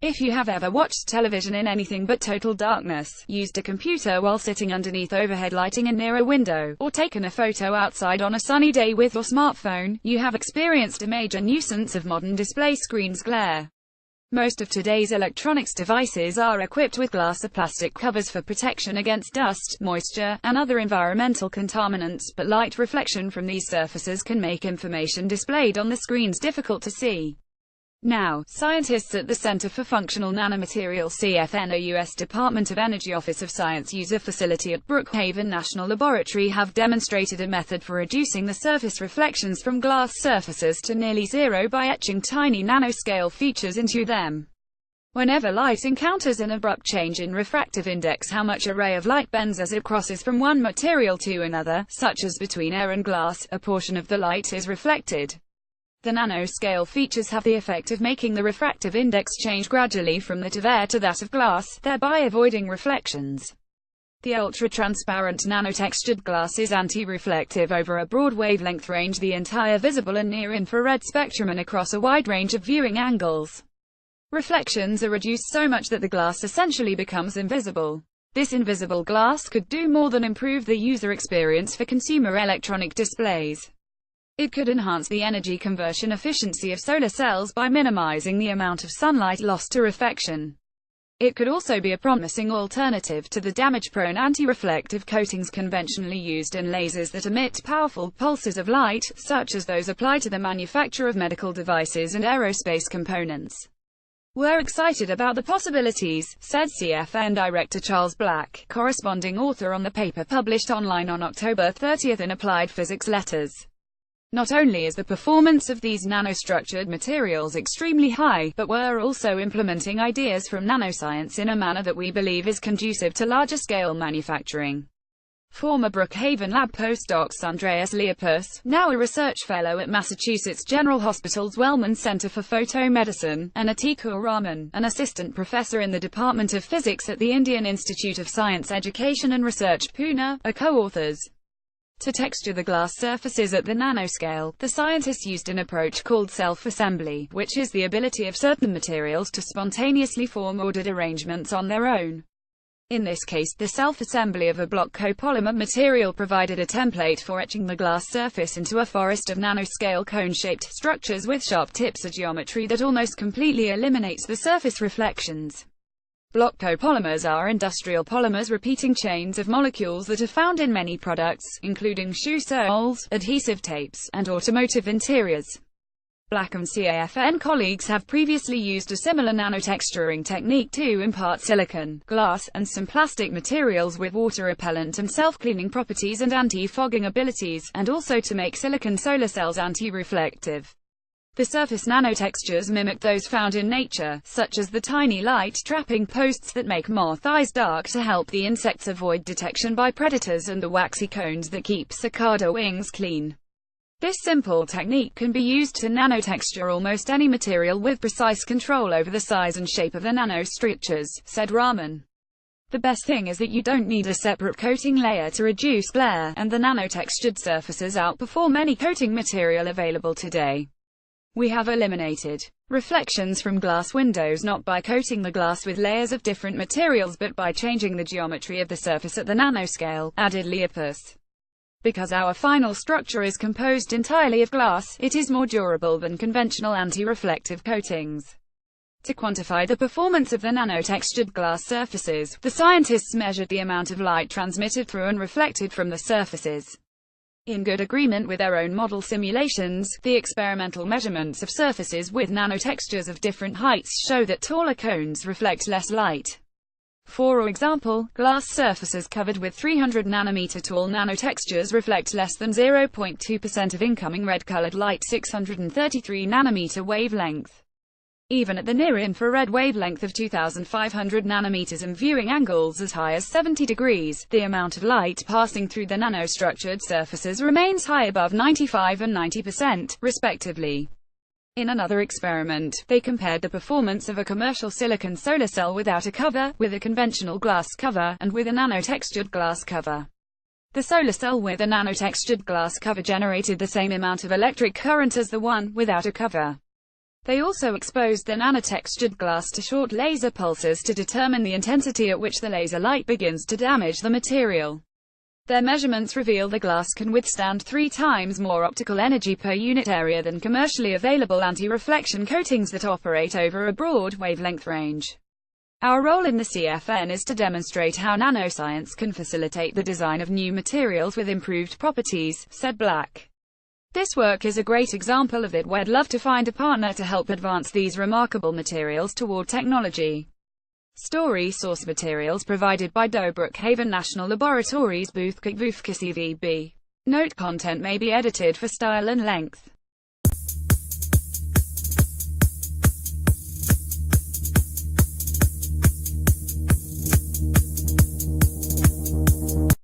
If you have ever watched television in anything but total darkness, used a computer while sitting underneath overhead lighting and near a window, or taken a photo outside on a sunny day with your smartphone, you have experienced a major nuisance of modern display screens' glare. Most of today's electronics devices are equipped with glass or plastic covers for protection against dust, moisture, and other environmental contaminants, but light reflection from these surfaces can make information displayed on the screens difficult to see. Now, scientists at the Center for Functional Nanomaterials (CFN), a U.S. Department of Energy Office of Science user facility at Brookhaven National Laboratory, have demonstrated a method for reducing the surface reflections from glass surfaces to nearly zero by etching tiny nanoscale features into them. Whenever light encounters an abrupt change in refractive index, how much a ray of light bends as it crosses from one material to another, such as between air and glass, a portion of the light is reflected. The nanoscale features have the effect of making the refractive index change gradually from that of air to that of glass, thereby avoiding reflections. The ultra-transparent nanotextured glass is anti-reflective over a broad wavelength range, the entire visible and near-infrared spectrum, and across a wide range of viewing angles. Reflections are reduced so much that the glass essentially becomes invisible. This invisible glass could do more than improve the user experience for consumer electronic displays. It could enhance the energy conversion efficiency of solar cells by minimizing the amount of sunlight lost to reflection. It could also be a promising alternative to the damage-prone anti-reflective coatings conventionally used in lasers that emit powerful pulses of light, such as those applied to the manufacture of medical devices and aerospace components. "We're excited about the possibilities," said CFN Director Charles Black, corresponding author on the paper published online on October 30 in Applied Physics Letters. Not only is the performance of these nanostructured materials extremely high, but we're also implementing ideas from nanoscience in a manner that we believe is conducive to larger-scale manufacturing. Former Brookhaven Lab postdocs Andreas Liepus, now a research fellow at Massachusetts General Hospital's Wellman Center for Photomedicine, and Atikur Rahman, an assistant professor in the Department of Physics at the Indian Institute of Science Education and Research, Pune, are co-authors. To texture the glass surfaces at the nanoscale, the scientists used an approach called self-assembly, which is the ability of certain materials to spontaneously form ordered arrangements on their own. In this case, the self-assembly of a block copolymer material provided a template for etching the glass surface into a forest of nanoscale cone-shaped structures with sharp tips, a geometry that almost completely eliminates the surface reflections. Block copolymers are industrial polymers, repeating chains of molecules that are found in many products, including shoe soles, adhesive tapes, and automotive interiors. Black and CFN colleagues have previously used a similar nanotexturing technique to impart silicon, glass, and some plastic materials with water-repellent and self-cleaning properties and anti-fogging abilities, and also to make silicon solar cells anti-reflective. The surface nanotextures mimic those found in nature, such as the tiny light-trapping posts that make moth eyes dark to help the insects avoid detection by predators, and the waxy cones that keep cicada wings clean. This simple technique can be used to nanotexture almost any material with precise control over the size and shape of the nanostructures, said Rahman. The best thing is that you don't need a separate coating layer to reduce glare, and the nanotextured surfaces outperform any coating material available today. We have eliminated reflections from glass windows not by coating the glass with layers of different materials but by changing the geometry of the surface at the nanoscale, added Liepus. Because our final structure is composed entirely of glass, it is more durable than conventional anti-reflective coatings. To quantify the performance of the nanotextured glass surfaces, the scientists measured the amount of light transmitted through and reflected from the surfaces. In good agreement with their own model simulations, the experimental measurements of surfaces with nanotextures of different heights show that taller cones reflect less light. For example, glass surfaces covered with 300 nanometer tall nanotextures reflect less than 0.2% of incoming red-colored light 633 nanometer wavelength. Even at the near-infrared wavelength of 2500 nanometers and viewing angles as high as 70 degrees, the amount of light passing through the nanostructured surfaces remains high above 95 and 90%, respectively. In another experiment, they compared the performance of a commercial silicon solar cell without a cover, with a conventional glass cover, and with a nanotextured glass cover. The solar cell with a nanotextured glass cover generated the same amount of electric current as the one without a cover. They also exposed the nanotextured glass to short laser pulses to determine the intensity at which the laser light begins to damage the material. Their measurements reveal the glass can withstand 3 times more optical energy per unit area than commercially available anti-reflection coatings that operate over a broad wavelength range. Our role in the CFN is to demonstrate how nanoscience can facilitate the design of new materials with improved properties, said Black. This work is a great example of it. We'd love to find a partner to help advance these remarkable materials toward technology. Story source materials provided by Brookhaven National Laboratories Booth CVB. Note: content may be edited for style and length.